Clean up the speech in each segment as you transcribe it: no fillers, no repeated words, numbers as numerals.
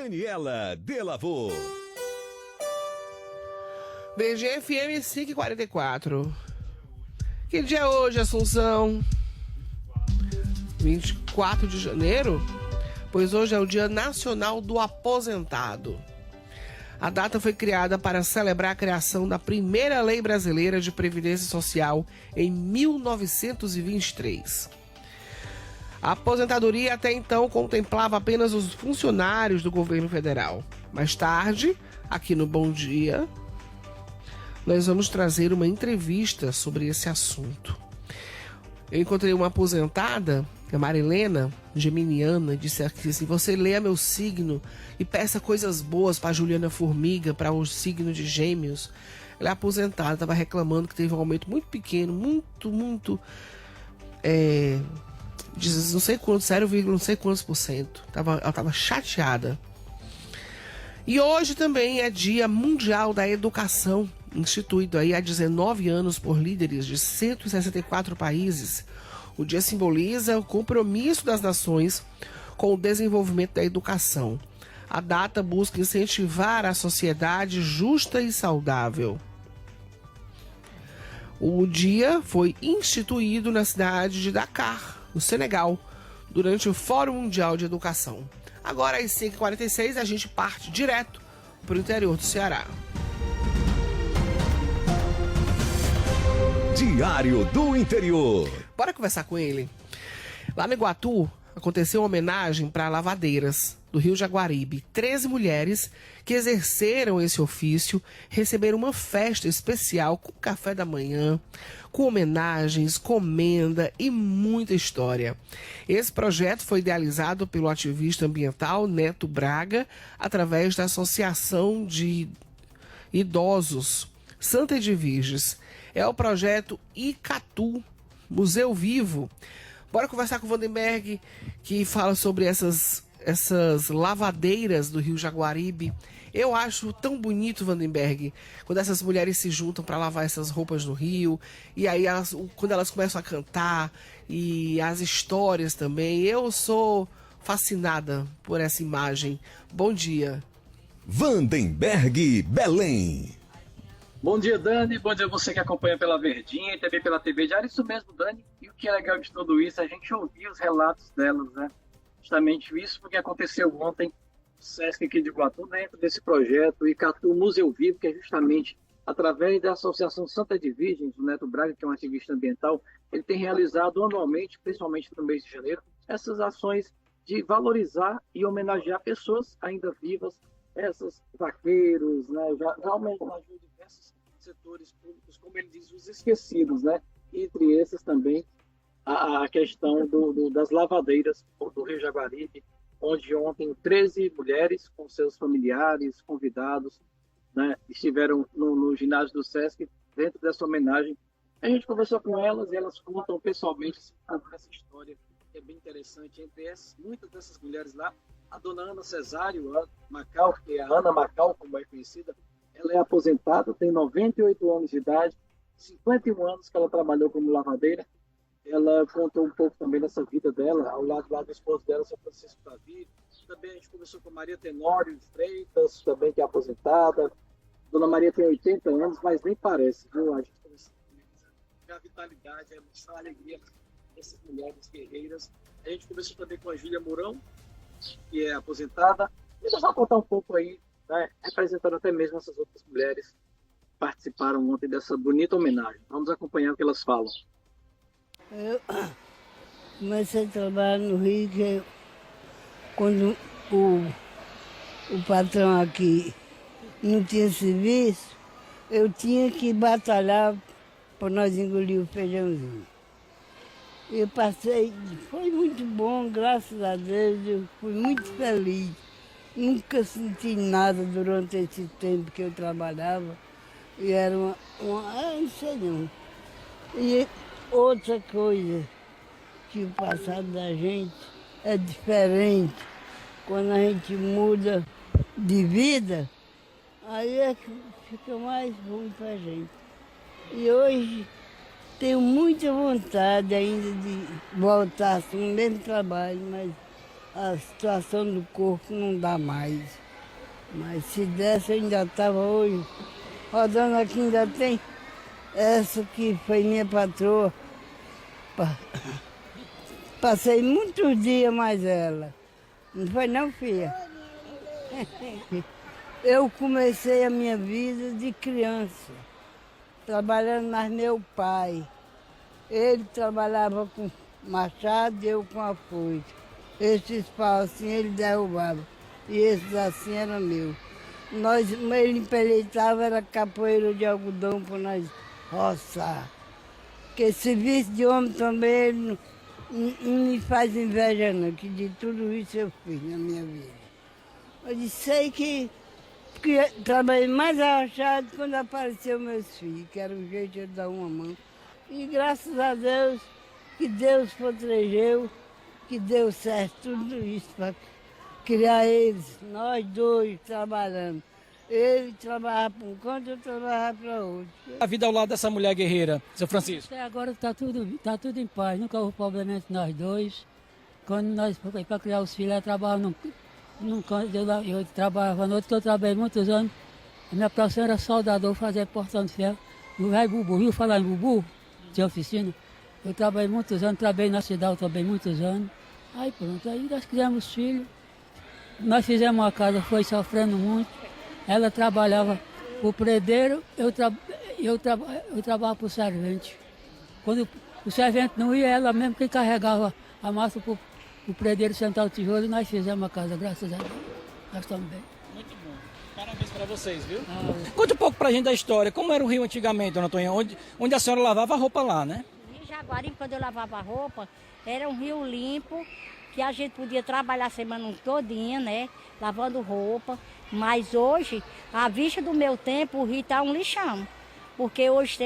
Daniela Delavô. BGFM 544. Que dia é hoje, Assunção? 24 de janeiro? Pois hoje é o Dia Nacional do Aposentado. A data foi criada para celebrar a criação da primeira lei brasileira de previdência social em 1923. A aposentadoria até então contemplava apenas os funcionários do governo federal. Mais tarde, aqui no Bom Dia, nós vamos trazer uma entrevista sobre esse assunto. Eu encontrei uma aposentada, a Marilena, geminiana, disse aqui assim: você leia meu signo e peça coisas boas para Juliana Formiga, para o signo de Gêmeos. Ela é aposentada, estava reclamando que teve um aumento muito pequeno, muito, diz não sei quanto, 0, não sei quantos por cento. Ela estava chateada. E hoje também é Dia Mundial da Educação, instituído aí há 19 anos por líderes de 164 países. O dia simboliza o compromisso das nações com o desenvolvimento da educação. A data busca incentivar a sociedade justa e saudável. O dia foi instituído na cidade de Dakar, no Senegal, durante o Fórum Mundial de Educação. Agora, às 5h46, a gente parte direto para o interior do Ceará. Diário do Interior. Bora conversar com ele. Lá no Iguatu, aconteceu uma homenagem para lavadeiras do Rio Jaguaribe. 13 mulheres que exerceram esse ofício receberam uma festa especial com café da manhã, com homenagens, comenda e muita história. Esse projeto foi idealizado pelo ativista ambiental Neto Braga através da Associação de Idosos Santa Edviges. É o projeto Icatu, Museu Vivo. Bora conversar com o Vandenberg, que fala sobre essas lavadeiras do Rio Jaguaribe. Eu acho tão bonito, Vandenberg, quando essas mulheres se juntam para lavar essas roupas no rio, e aí quando elas começam a cantar, e as histórias também. Eu sou fascinada por essa imagem. Bom dia. Vandenberg Belém. Bom dia, Dani. Bom dia a você que acompanha pela Verdinha e também pela TV Diário. Isso mesmo, Dani. E o que é legal de tudo isso é a gente ouvir os relatos delas, né? Justamente isso porque aconteceu ontem no Sesc aqui de Iguatu, dentro desse projeto o Icatu Museu Vivo, que é justamente através da Associação Santa Edviges, o Neto Braga, que é um ativista ambiental, ele tem realizado anualmente, principalmente no mês de janeiro, essas ações de valorizar e homenagear pessoas ainda vivas, essas vaqueiros, né? Já homenageou diversos setores públicos, como ele diz, os esquecidos, né? Entre esses também a questão das lavadeiras do Rio Jaguaribe, onde ontem 13 mulheres com seus familiares, convidados, né, estiveram no ginásio do Sesc, dentro dessa homenagem. A gente conversou com elas e elas contam pessoalmente essa história, que é bem interessante. Entre muitas dessas mulheres lá, a dona Ana Cesário Macau, que é a Ana Macau, como é conhecida, ela é aposentada, tem 98 anos de idade, 51 anos que ela trabalhou como lavadeira. Ela contou um pouco também dessa vida dela, ao lado do esposo dela, seu Francisco Davi. Também a gente conversou com a Maria Tenório Freitas, também que é aposentada. Dona Maria tem 80 anos, mas nem parece, viu? A gente conversou com a vitalidade, a alegria dessas mulheres guerreiras. A gente conversou também com a Júlia Mourão, que é aposentada. E nós vamos contar um pouco aí, né, representando até mesmo essas outras mulheres que participaram ontem dessa bonita homenagem. Vamos acompanhar o que elas falam. Eu comecei a trabalhar no Rio quando o patrão aqui não tinha serviço, eu tinha que batalhar para nós engolir o feijãozinho. Eu passei, foi muito bom, graças a Deus, eu fui muito feliz. Nunca senti nada durante esse tempo que eu trabalhava. E era não sei não. E outra coisa, que o passado da gente é diferente. Quando a gente muda de vida, aí é que fica mais bom pra gente. E hoje tenho muita vontade ainda de voltar assim, no mesmo trabalho, mas a situação do corpo não dá mais. Mas se desse, eu ainda estava hoje rodando aqui, ainda tem essa que foi minha patroa. Passei muitos dias mais ela. Não foi não, filha? Eu comecei a minha vida de criança, trabalhando mais meu pai. Ele trabalhava com machado e eu com a foice. Esses paus assim ele derrubava e esses assim eram meus. Ele empeleitava, era capoeira de algodão para nós roçar. Porque serviço de homem também ele não me faz inveja não, que de tudo isso eu fiz na minha vida. Eu sei que trabalhei mais arrochado quando apareceu meus filhos, que era o jeito de dar uma mão. E graças a Deus, que Deus protegeu, que deu certo tudo isso para criar eles, nós dois trabalhando. Ele trabalhava para um canto, eu trabalhava para outro. A vida ao lado dessa mulher guerreira, seu Francisco? Até agora está tudo em paz, nunca houve problema entre nós dois. Quando nós fomos para criar os filhos, ela trabalhava num canto, eu trabalhava no outro, que eu trabalhei muitos anos. A minha profissão era soldador, fazia portão de ferro. No velho Bubu, viu falar em Bubu, de oficina? Eu trabalhei muitos anos, trabalhei na cidade também muitos anos. Aí pronto, aí nós criamos filhos. Nós fizemos uma casa, foi sofrendo muito. Ela trabalhava para o predeiro, eu trabalhava para o servente. Quando o servente não ia, ela mesmo que carregava a massa para o predeiro sentar o tijolo e nós fizemos a casa, graças a Deus. Nós estamos bem. Muito bom. Parabéns para vocês, viu? Conte um pouco para a gente da história. Como era o rio antigamente, dona Toninha? Onde a senhora lavava a roupa lá, né? O Rio Jaguaribe, quando eu lavava a roupa, era um rio limpo, que a gente podia trabalhar a semana todinha, né? Lavando roupa. Mas hoje, à vista do meu tempo, o rio está um lixão. Porque hoje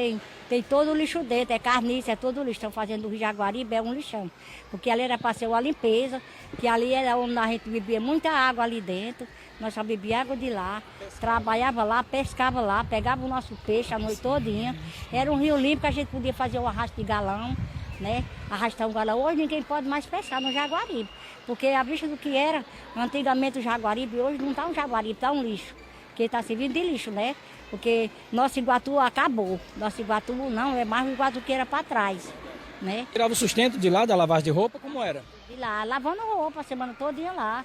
tem todo o lixo dentro, é carniça, é todo o lixo. Estão fazendo o Rio Jaguaribe, é um lixão. Porque ali era para ser uma limpeza, que ali era onde a gente bebia muita água ali dentro. Nós só bebíamos água de lá, trabalhava lá, pescava lá, pegava o nosso peixe a noite todinha. Era um rio limpo que a gente podia fazer o arrasto de galão, né? Arrastar um galão. Hoje ninguém pode mais pescar no Jaguaribe. Porque a vista do que era antigamente o Jaguaribe, hoje não está um Jaguaribe, está um lixo. Porque está servindo de lixo, né? Porque nosso Iguatu acabou. Nosso Iguatu não, é mais o Iguatu que era para trás, né? Tirava o sustento de lá, da lavagem de roupa, como era? De lá, lavando roupa a semana todinha lá.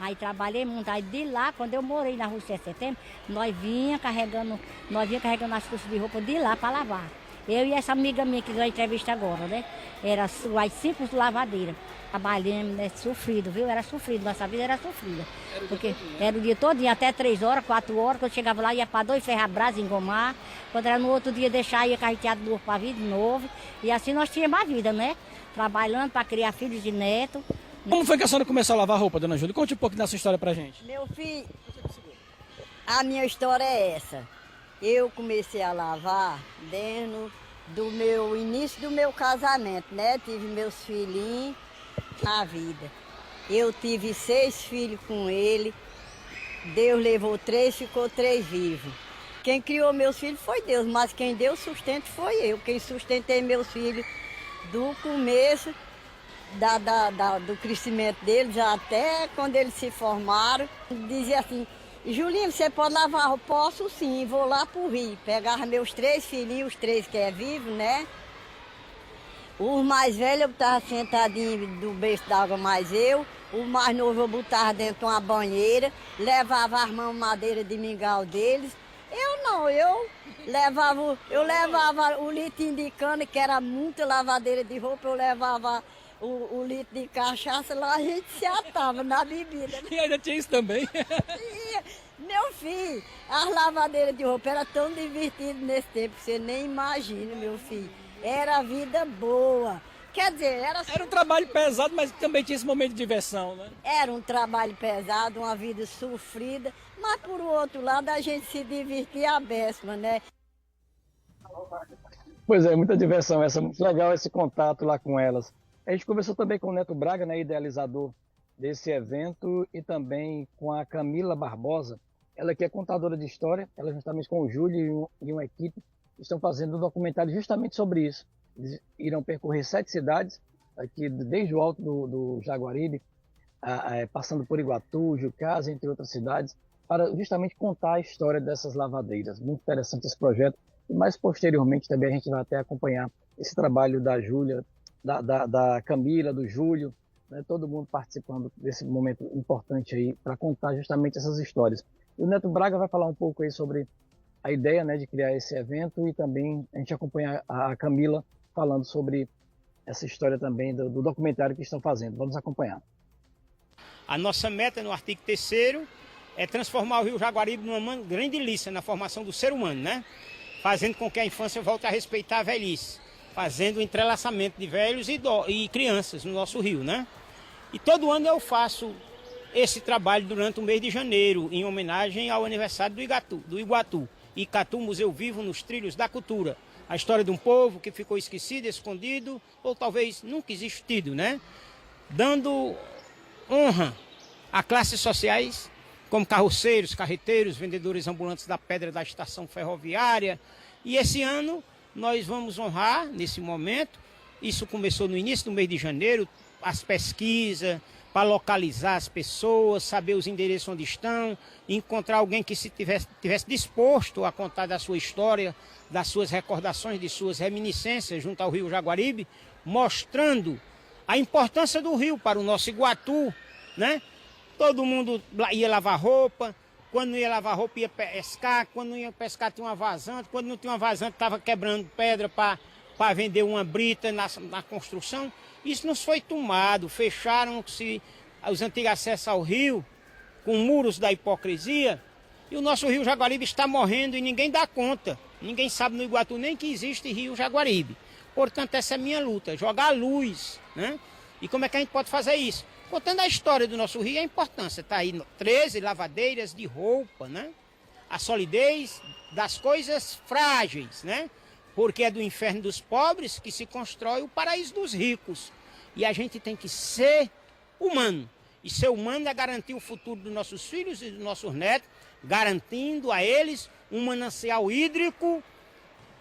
Aí trabalhei muito. Aí de lá, quando eu morei na Rua 7 de Setembro, nós vinha carregando as costas de roupa de lá para lavar. Eu e essa amiga minha que deu a entrevista agora, né? Era as 5 lavadeiras. Trabalhando, né? Sofrido, viu? Era sofrido, nossa vida era sofrida. Porque era o dia todo, até 3 horas, 4 horas, quando chegava lá, ia para 2 ferrabras, engomar. Quando era no outro dia, deixar, ia carreteado do para a vida de novo. E assim nós tínhamos a vida, né? Trabalhando para criar filhos e netos. Como foi que a senhora começou a lavar roupa, dona Júlia? Conte um pouco dessa história pra gente. Meu filho, a minha história é essa. Eu comecei a lavar desde do meu início do meu casamento, né? Tive meus filhinhos na vida. Eu tive 6 filhos com ele. Deus levou 3, ficou 3 vivos. Quem criou meus filhos foi Deus, mas quem deu sustento foi eu. Quem sustentei meus filhos do começo do crescimento deles até quando eles se formaram. Dizia assim: Julinho, você pode lavar roupa? Posso sim, vou lá pro rio. Pegava meus 3 filhinhos, os 3 que é vivo, né? Os mais velhos eu botava sentadinho do berço d'água, mais eu. O mais novo eu botava dentro de uma banheira, levava as mãos madeira de mingau deles. Eu não, eu levava o litinho de cana, que era muita lavadeira de roupa, eu levava o litro de cachaça, lá a gente se atava na bebida. E ainda tinha isso também. Meu filho, as lavadeiras de roupa era tão divertido nesse tempo, que você nem imagina, meu filho. Era vida boa. Quer dizer, era um trabalho pesado, mas também tinha esse momento de diversão, né? Era um trabalho pesado, uma vida sofrida, mas por outro lado a gente se divertia à bécima, né? Pois é, muita diversão essa, muito legal esse contato lá com elas. A gente conversou também com o Neto Braga, né, idealizador desse evento, e também com a Camila Barbosa, ela que é contadora de história, ela juntamente com o Júlio e uma equipe estão fazendo um documentário justamente sobre isso. Eles irão percorrer 7 cidades, aqui desde o alto do Jaguaribe, passando por Iguatu, Jucás, entre outras cidades, para justamente contar a história dessas lavadeiras. Muito interessante esse projeto. E mais posteriormente também a gente vai até acompanhar esse trabalho da Júlia, da Camila, do Júlio, né, todo mundo participando desse momento importante aí para contar justamente essas histórias. E o Neto Braga vai falar um pouco aí sobre a ideia, né, de criar esse evento, e também a gente acompanha a Camila falando sobre essa história também do documentário que estão fazendo. Vamos acompanhar. A nossa meta no artigo 3º é transformar o Rio Jaguaribe numa grande liça na formação do ser humano, né? Fazendo com que a infância volte a respeitar a velhice, fazendo o entrelaçamento de velhos e crianças no nosso rio, né? E todo ano eu faço esse trabalho durante o mês de janeiro, em homenagem ao aniversário do Iguatu. Icatu, Museu Vivo nos Trilhos da Cultura. A história de um povo que ficou esquecido, escondido, ou talvez nunca existido, né? Dando honra a classes sociais, como carroceiros, carreteiros, vendedores ambulantes da pedra da estação ferroviária. E esse ano nós vamos honrar, nesse momento, isso começou no início do mês de janeiro, as pesquisas para localizar as pessoas, saber os endereços onde estão, encontrar alguém que se tivesse disposto a contar da sua história, das suas recordações, de suas reminiscências junto ao Rio Jaguaribe, mostrando a importância do rio para o nosso Iguatu, né? Todo mundo ia lavar roupa, quando não ia lavar roupa ia pescar, quando não ia pescar tinha uma vazante, quando não tinha uma vazante estava quebrando pedra para vender uma brita na construção. Isso nos foi tomado, fecharam-se os antigos acessos ao rio com muros da hipocrisia, e o nosso Rio Jaguaribe está morrendo e ninguém dá conta. Ninguém sabe no Iguatu nem que existe Rio Jaguaribe. Portanto, essa é a minha luta, jogar luz, né? E como é que a gente pode fazer isso? Contando a história do nosso rio e a importância. Está aí 13 lavadeiras de roupa, né? A solidez das coisas frágeis, né? Porque é do inferno dos pobres que se constrói o paraíso dos ricos. E a gente tem que ser humano. E ser humano é garantir o futuro dos nossos filhos e dos nossos netos, garantindo a eles um manancial hídrico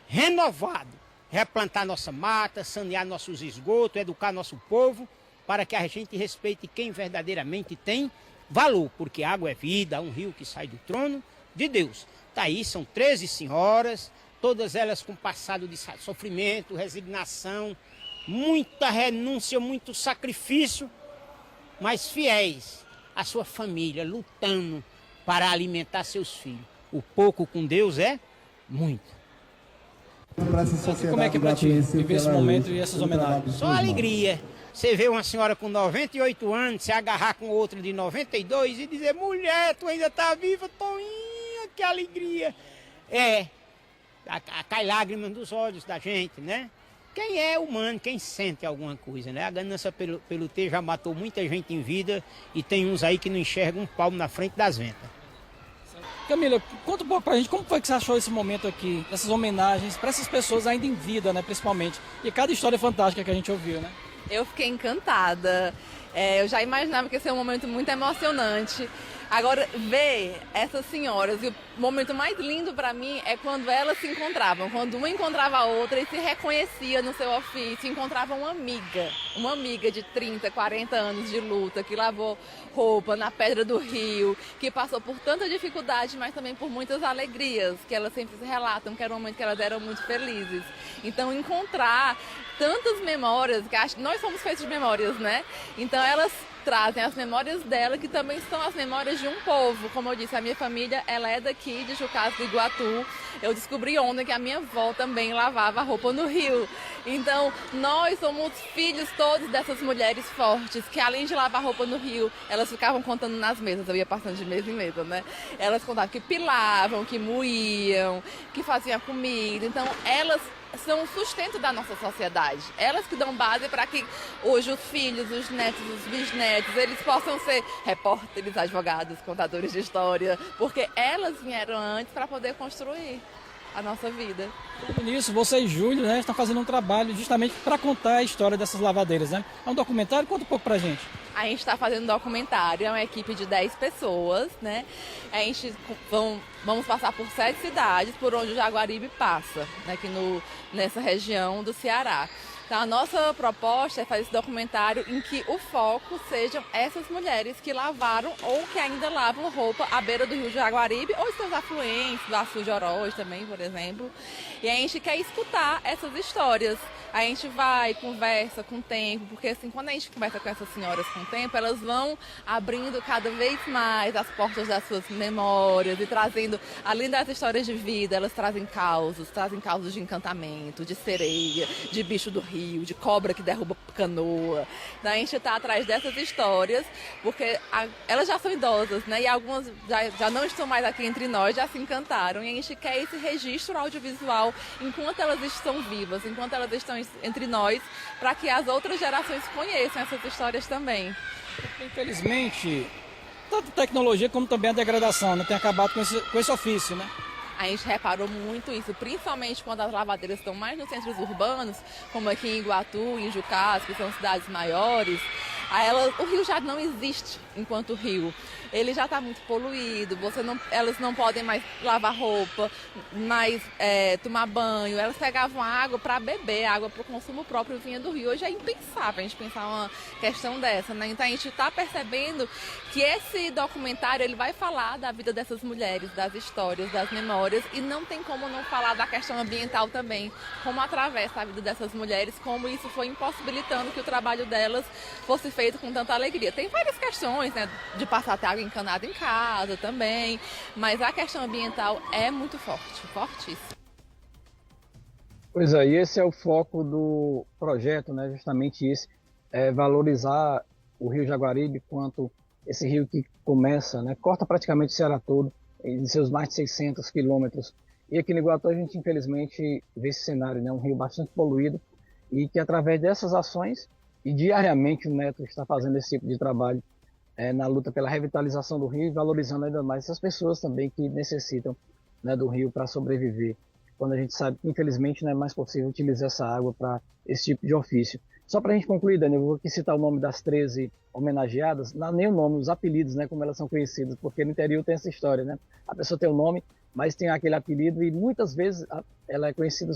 renovado. Replantar nossa mata, sanear nossos esgotos, educar nosso povo, para que a gente respeite quem verdadeiramente tem valor, porque água é vida, um rio que sai do trono de Deus. Tá aí, são 13 senhoras, todas elas com passado de sofrimento, resignação, muita renúncia, muito sacrifício, mas fiéis à sua família, lutando para alimentar seus filhos. O pouco com Deus é muito. Como é que é para ti viver esse momento e essas homenagens? Só alegria. Você vê uma senhora com 98 anos se agarrar com outra de 92 e dizer: mulher, tu ainda tá viva, Toinha, que alegria. Cai lágrimas dos olhos da gente, né? Quem é humano, quem sente alguma coisa, né? A ganância pelo ter já matou muita gente em vida e tem uns aí que não enxergam um palmo na frente das ventas. Camila, conta um pouco pra gente como foi que você achou esse momento aqui, essas homenagens para essas pessoas ainda em vida, né, principalmente. E cada história fantástica que a gente ouviu, né? Eu fiquei encantada. Eu já imaginava que ia ser um momento muito emocionante. Agora, ver essas senhoras, e o momento mais lindo para mim é quando elas se encontravam, quando uma encontrava a outra e se reconhecia no seu ofício, encontrava uma amiga de 30, 40 anos de luta, que lavou roupa na pedra do rio, que passou por tanta dificuldade, mas também por muitas alegrias, que elas sempre se relatam, que era um momento que elas eram muito felizes. Então, encontrar tantas memórias, que nós somos feitos de memórias, né? Então, elas trazem as memórias dela, que também são as memórias de um povo. Como eu disse, a minha família, ela é daqui, de Jucás do Iguatu. Eu descobri ontem que a minha avó também lavava roupa no rio. Então, nós somos filhos todos dessas mulheres fortes, que além de lavar roupa no rio, elas ficavam contando nas mesas. Eu ia passando de mesa em mesa, né? Elas contavam que pilavam, que moíam, que faziam comida. Então, elas são o sustento da nossa sociedade. Elas que dão base para que hoje os filhos, os netos, os bisnetos, eles possam ser repórteres, advogados, contadores de história, porque elas vieram antes para poder construir a nossa vida. Nisso, você e Júlio, né, estão fazendo um trabalho justamente para contar a história dessas lavadeiras, né? É um documentário? Conta um pouco pra gente. A gente está fazendo um documentário, é uma equipe de 10 pessoas, né? A gente vamos passar por 7 cidades por onde o Jaguaribe passa, né? Aqui nessa região do Ceará. Então a nossa proposta é fazer esse documentário em que o foco sejam essas mulheres que lavaram ou que ainda lavam roupa à beira do rio Jaguaribe ou seus afluentes, do Açu de Oroz também, por exemplo. E a gente quer escutar essas histórias. A gente vai, conversa com o tempo, porque assim, quando a gente conversa com essas senhoras com o tempo, elas vão abrindo cada vez mais as portas das suas memórias e trazendo, além das histórias de vida, elas trazem causos de encantamento, de sereia, de bicho do rio, de cobra que derruba canoa. Então a gente está atrás dessas histórias, porque elas já são idosas, né? E algumas já não estão mais aqui entre nós, já se encantaram. E a gente quer esse registro audiovisual enquanto elas estão vivas, enquanto elas estão entre nós, para que as outras gerações conheçam essas histórias também. Infelizmente, tanto a tecnologia como também a degradação, né, tem acabado com esse ofício, né? A gente reparou muito isso, principalmente quando as lavadeiras estão mais nos centros urbanos, como aqui em Iguatu, em Jucás, que são cidades maiores. O rio já não existe enquanto rio. Ele já está muito poluído, elas não podem mais lavar roupa, mais tomar banho. Elas pegavam água para beber, água para o consumo próprio vinha do rio. Hoje é impensável a gente pensar uma questão dessa, né? Então a gente está percebendo que esse documentário ele vai falar da vida dessas mulheres, das histórias, das memórias, e não tem como não falar da questão ambiental também, como atravessa a vida dessas mulheres, como isso foi impossibilitando que o trabalho delas fosse feito com tanta alegria. Tem várias questões, né, de passar até água encanada em casa também, mas a questão ambiental é muito forte, fortíssima. Pois é, e esse é o foco do projeto, né, justamente esse, valorizar o Rio Jaguaribe quanto esse rio que começa, né, corta praticamente o Ceará todo, em seus mais de 600 quilômetros. E aqui no Iguatu a gente infelizmente vê esse cenário, né, um rio bastante poluído, e que através dessas ações, e diariamente o Neto está fazendo esse tipo de trabalho na luta pela revitalização do rio e valorizando ainda mais essas pessoas também que necessitam, né, do rio para sobreviver, quando a gente sabe que infelizmente não é mais possível utilizar essa água para esse tipo de ofício. Só para a gente concluir, Dani, eu vou aqui citar o nome das 13 homenageadas, não nem o nome, os apelidos, né, como elas são conhecidas, porque no interior tem essa história, né? A pessoa tem o nome, mas tem aquele apelido e muitas vezes ela é conhecida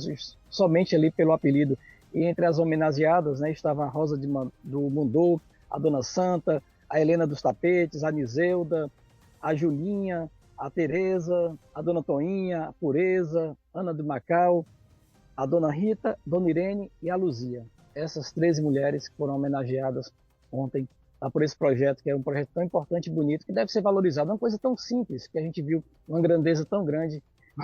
somente ali pelo apelido. E entre as homenageadas, né, estava a Rosa do Mundô, a Dona Santa, a Helena dos Tapetes, a Nizeuda, a Julinha, a Tereza, a Dona Toinha, a Pureza, Ana do Macau, a Dona Rita, Dona Irene e a Luzia. Essas 13 mulheres que foram homenageadas ontem por esse projeto, que é um projeto tão importante e bonito, que deve ser valorizado. É uma coisa tão simples, que a gente viu uma grandeza tão grande, uma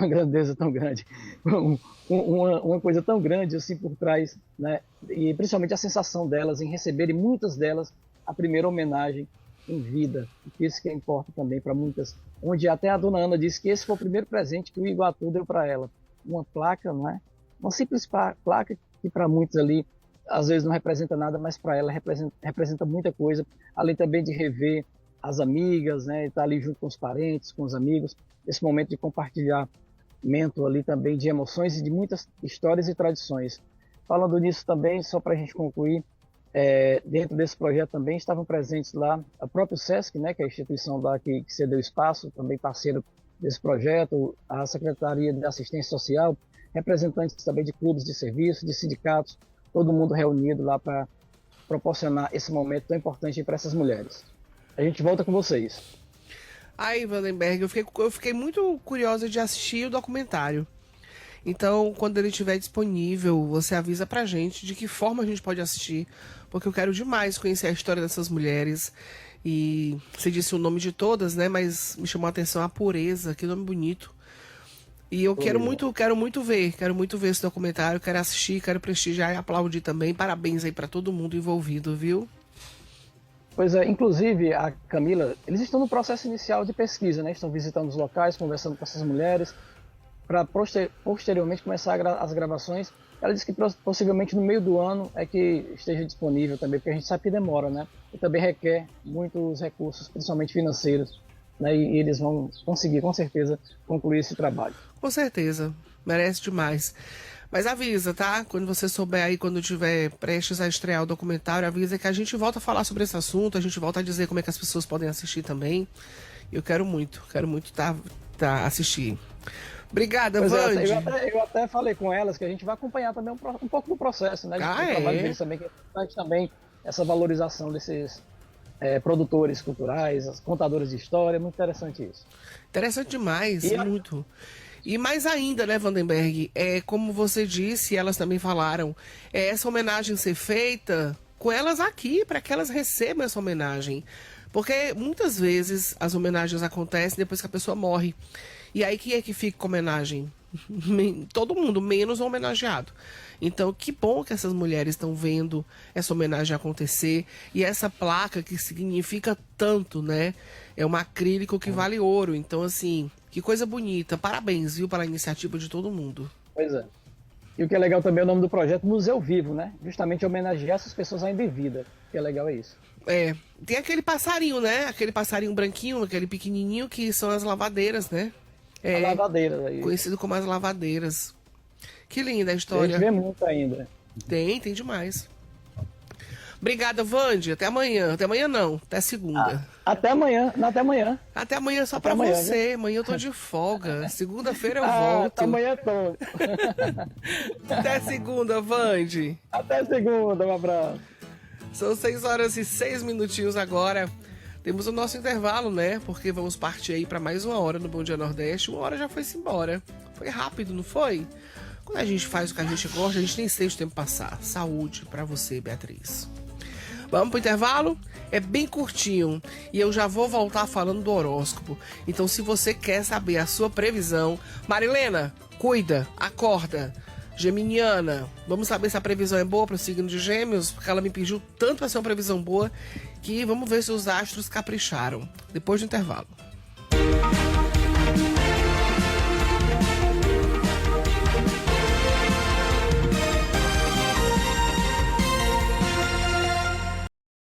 coisa tão grande assim por trás, né? E principalmente a sensação delas em receberem, muitas delas, a primeira homenagem em vida. Isso que importa também para muitas, onde até a Dona Ana disse que esse foi o primeiro presente que o Iguatu deu para ela. Uma placa, não é? Uma simples placa que para muitos ali às vezes não representa nada, mas para ela representa muita coisa, além também de rever as amigas, né, estar ali junto com os parentes, com os amigos, esse momento de compartilhamento ali também de emoções e de muitas histórias e tradições. Falando nisso também, só para a gente concluir, dentro desse projeto também estavam presentes lá o próprio SESC, né, que é a instituição lá que cedeu espaço, também parceiro desse projeto, a Secretaria de Assistência Social, representantes também de clubes de serviço, de sindicatos, todo mundo reunido lá para proporcionar esse momento tão importante para essas mulheres. A gente volta com vocês. Aí, Vandenberg, eu fiquei muito curiosa de assistir o documentário. Então, quando ele estiver disponível, você avisa pra gente de que forma a gente pode assistir, porque eu quero demais conhecer a história dessas mulheres. E você disse o nome de todas, né? Mas me chamou a atenção a Pureza, que nome bonito. E eu quero muito ver esse documentário, quero assistir, quero prestigiar e aplaudir também. Parabéns aí para todo mundo envolvido, viu? Pois é, inclusive a Camila, eles estão no processo inicial de pesquisa, né? Estão visitando os locais, conversando com essas mulheres, para posteriormente começar as gravações. Ela disse que possivelmente no meio do ano é que esteja disponível também, porque a gente sabe que demora, né? E também requer muitos recursos, principalmente financeiros, né? E eles vão conseguir, com certeza, concluir esse trabalho. Com certeza, merece demais. Mas avisa, tá? Quando você souber aí, quando tiver prestes a estrear o documentário, avisa que a gente volta a falar sobre esse assunto, a gente volta a dizer como é que as pessoas podem assistir também. Eu quero muito assistir. Obrigada, Pois Vande. eu até falei com elas que a gente vai acompanhar também um pouco do processo, né? Do trabalho deles também, que é importante também essa valorização desses produtores culturais, as contadoras de história, é muito interessante isso. Interessante demais, muito. E mais ainda, né, Vandenberg, como você disse, elas também falaram, essa homenagem ser feita com elas aqui, para que elas recebam essa homenagem. Porque muitas vezes as homenagens acontecem depois que a pessoa morre. E aí quem é que fica com homenagem? Todo mundo, menos o homenageado. Então, que bom que essas mulheres estão vendo essa homenagem acontecer. E essa placa que significa tanto, né? É um acrílico que vale ouro. Então, assim, que coisa bonita. Parabéns, viu, pela iniciativa de todo mundo. Pois é. E o que é legal também é o nome do projeto Museu Vivo, né? Justamente homenagear essas pessoas ainda em vida. O que é legal é isso. Tem aquele passarinho, né? Aquele passarinho branquinho, aquele pequenininho, que são as lavadeiras, né? As lavadeiras aí. Conhecido como as lavadeiras. Que linda a história. A gente vê muito ainda. Tem demais. Obrigada, Vande. Até amanhã. Até amanhã não, até segunda. Até amanhã, até amanhã. Até amanhã só pra amanhã, você. Amanhã eu tô de folga. Segunda-feira eu volto. Até amanhã tô. Até segunda, Vande. Até segunda, um abraço. São 6h06 agora. Temos o nosso intervalo, né? Porque vamos partir aí para mais 1 hora no Bom Dia Nordeste. 1 hora já foi-se embora. Foi rápido, não foi? Quando a gente faz o que a gente gosta, a gente nem sente o tempo passar. Saúde para você, Beatriz. Vamos pro intervalo? É bem curtinho. E eu já vou voltar falando do horóscopo. Então, se você quer saber a sua previsão... Marilena, cuida, acorda. Geminiana, vamos saber se a previsão é boa para o signo de Gêmeos, porque ela me pediu tanto para ser uma previsão boa que vamos ver se os astros capricharam. Depois do intervalo.